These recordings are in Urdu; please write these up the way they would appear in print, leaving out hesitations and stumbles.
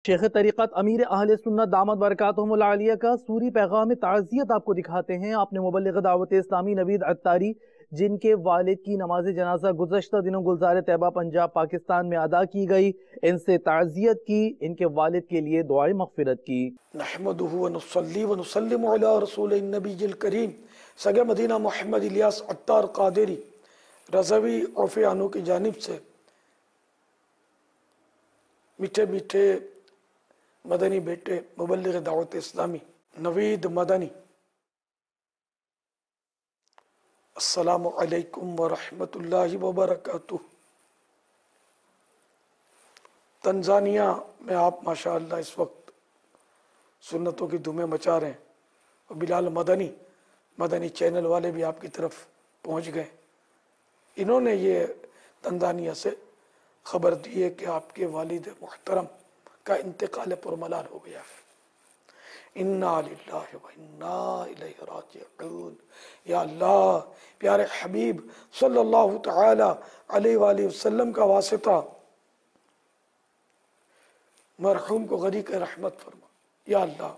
شیخ طریقت امیر اہل سنت دامت برکاتہم العالیہ کا سوری پیغام تعزیت آپ کو دکھاتے ہیں۔ آپ نے مبلغ دعوت اسلامی نوید عطاری، جن کے والد کی نماز جنازہ گزشتہ دنوں گلزار طیبہ پنجاب پاکستان میں ادا کی گئی، ان سے تعزیت کی، ان کے والد کے لیے دعائے مغفرت کی۔ نحمدہ ونصلی ونسلم علی رسول النبی الکریم سگے مدینہ محمد الیاس عطار قادری رضوی عرفیانو کی جانب سے میٹھے میٹھے مدنی بیٹے مبلغ دعوت اسلامی نوید مدنی، السلام علیکم ورحمۃ اللہ وبرکاتہ۔ تنزانیہ میں آپ ماشاءاللہ اس وقت سنتوں کی دھومیں مچا رہے ہیں، اور بلال مدنی چینل والے بھی آپ کی طرف پہنچ گئے۔ انہوں نے یہ تنزانیہ سے خبر دی ہے کہ آپ کے والد محترم کا انتقال پرملال ہو گیا ہے۔ انا للہ و انا الیہ راجعون۔ یا اللہ، پیارے حبیب صلی اللہ تعالی علیہ وآلہ وسلم کا واسطہ مرحوم کو غریق رحمت فرما۔ یا اللہ،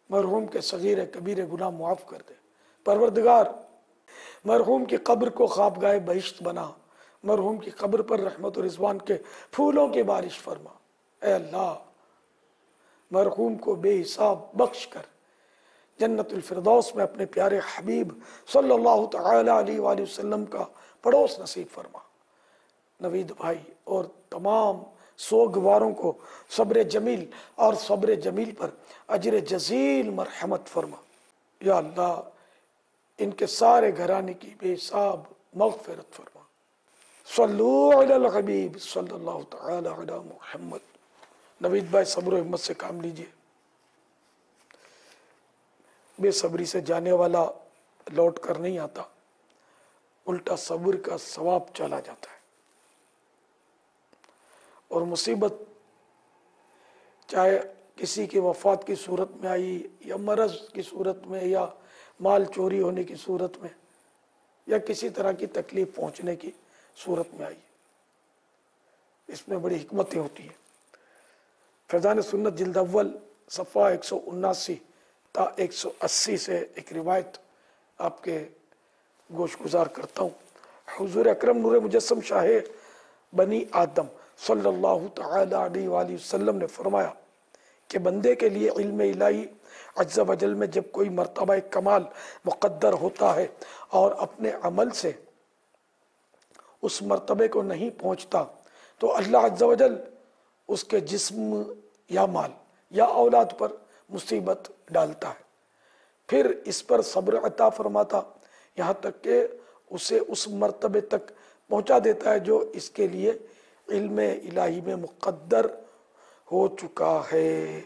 مرحوم کے صغیر کبیر گناہ معاف کر دے۔ پروردگار، مرحوم کی قبر کو خوابگاہ بہشت بنا، مرحوم کی قبر پر رحمت و رضوان کے پھولوں کی بارش فرما۔ اے اللہ، مرحوم کو بے حساب بخش کر جنت الفردوس میں اپنے پیارے حبیب صلی اللہ تعالی علیہ وآلہ وسلم کا پڑوس نصیب فرما۔ نوید بھائی اور تمام سوگواروں کو صبر جمیل اور صبر جمیل پر اجر جزیل مرحمت فرما۔ یا اللہ، ان کے سارے گھرانے کی بے حساب مغفرت فرما۔ صلو علی الحبیب صلی اللہ تعالی علی محمد۔ نوید بھائی صبر و ہمت سے کام لیجئے۔ بے صبری سے جانے والا لوٹ کر نہیں آتا، الٹا صبر کا ثواب چلا جاتا ہے۔ اور مصیبت چاہے کسی کی وفات کی صورت میں آئی، یا مرض کی صورت میں، یا مال چوری ہونے کی صورت میں، یا کسی طرح کی تکلیف پہنچنے کی صورت میں آئی، اس میں بڑی حکمتیں ہوتی ہیں۔ فیضان سنت جلد اول صفحہ 179 تا 180 سے ایک روایت آپ کے گوش گزار کرتا ہوں۔ حضور اکرم نور مجسم شاہ بنی آدم صلی اللہ تعالی علیہ وآلہ وسلم نے فرمایا کہ بندے کے لیے علم الہی عز و جل میں جب کوئی مرتبہ کمال مقدر ہوتا ہے اور اپنے عمل سے اس مرتبے کو نہیں پہنچتا، تو اللہ عز و جل اس کے جسم یا مال یا اولاد پر مصیبت ڈالتا ہے، پھر اس پر صبر عطا فرماتا، یہاں تک کہ اسے اس مرتبے تک پہنچا دیتا ہے جو اس کے لیے علم الہی میں مقدر ہو چکا ہے۔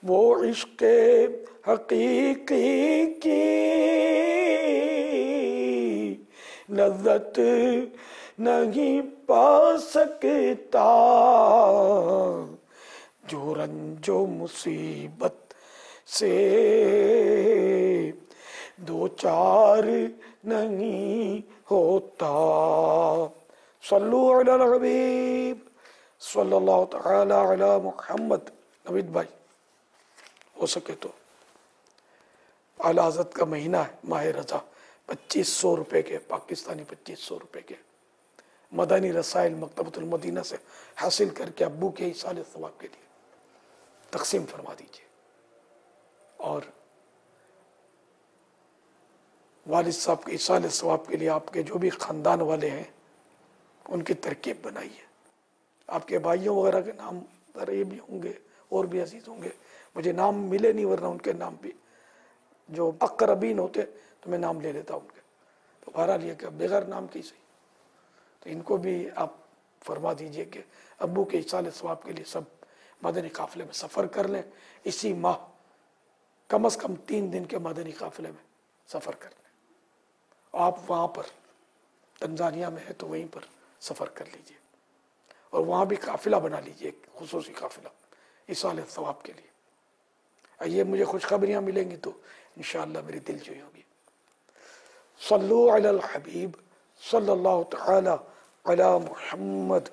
وہ عشق حقیقی کی لذت نہیں پا سکتا، جو رنج و مصیبت سے دو چار نہیں ہوتا۔ صلو علی الحبیب صلی اللہ تعالی علی محمد۔ نوید بھائی، ہو سکے تو اعلی حضرت کا مہینہ ہے ماہ رضا، 2500 روپے کے، پاکستانی 2500 روپے کے مدنی رسائل مکتبۃ المدینہ سے حاصل کر کے ابو کے ایصال ثواب کے لیے تقسیم فرما دیجیے، اور والد صاحب کے ایصال ثواب کے لیے آپ کے جو بھی خاندان والے ہیں ان کی ترکیب بنائیے۔ آپ کے بھائیوں وغیرہ کے نام ذرا یہ بھی ہوں گے، اور بھی عزیز ہوں گے، مجھے نام ملے نہیں، ورنہ ان کے نام بھی جو اقربین ہوتے تو میں نام لے لیتا ان کے، تو بہرحال یہ کہ بغیر نام کی صحیح، تو ان کو بھی آپ فرما دیجئے کہ ابو کے ایصال ثواب کے لیے سب مدنی قافلے میں سفر کر لیں، اسی ماہ کم از کم 3 دن کے مدنی قافلے میں سفر کر لیں۔ آپ وہاں پر تنزانیہ میں ہے تو وہیں پر سفر کر لیجئے، اور وہاں بھی قافلہ بنا لیجئے، خصوصی قافلہ ایصال ثواب کے لیے۔ یہ مجھے خوشخبریاں ملیں گی تو انشاءاللہ میری دل جوئی ہوگی۔ صلو علی الحبیب صلی اللہ تعالی علی محمد۔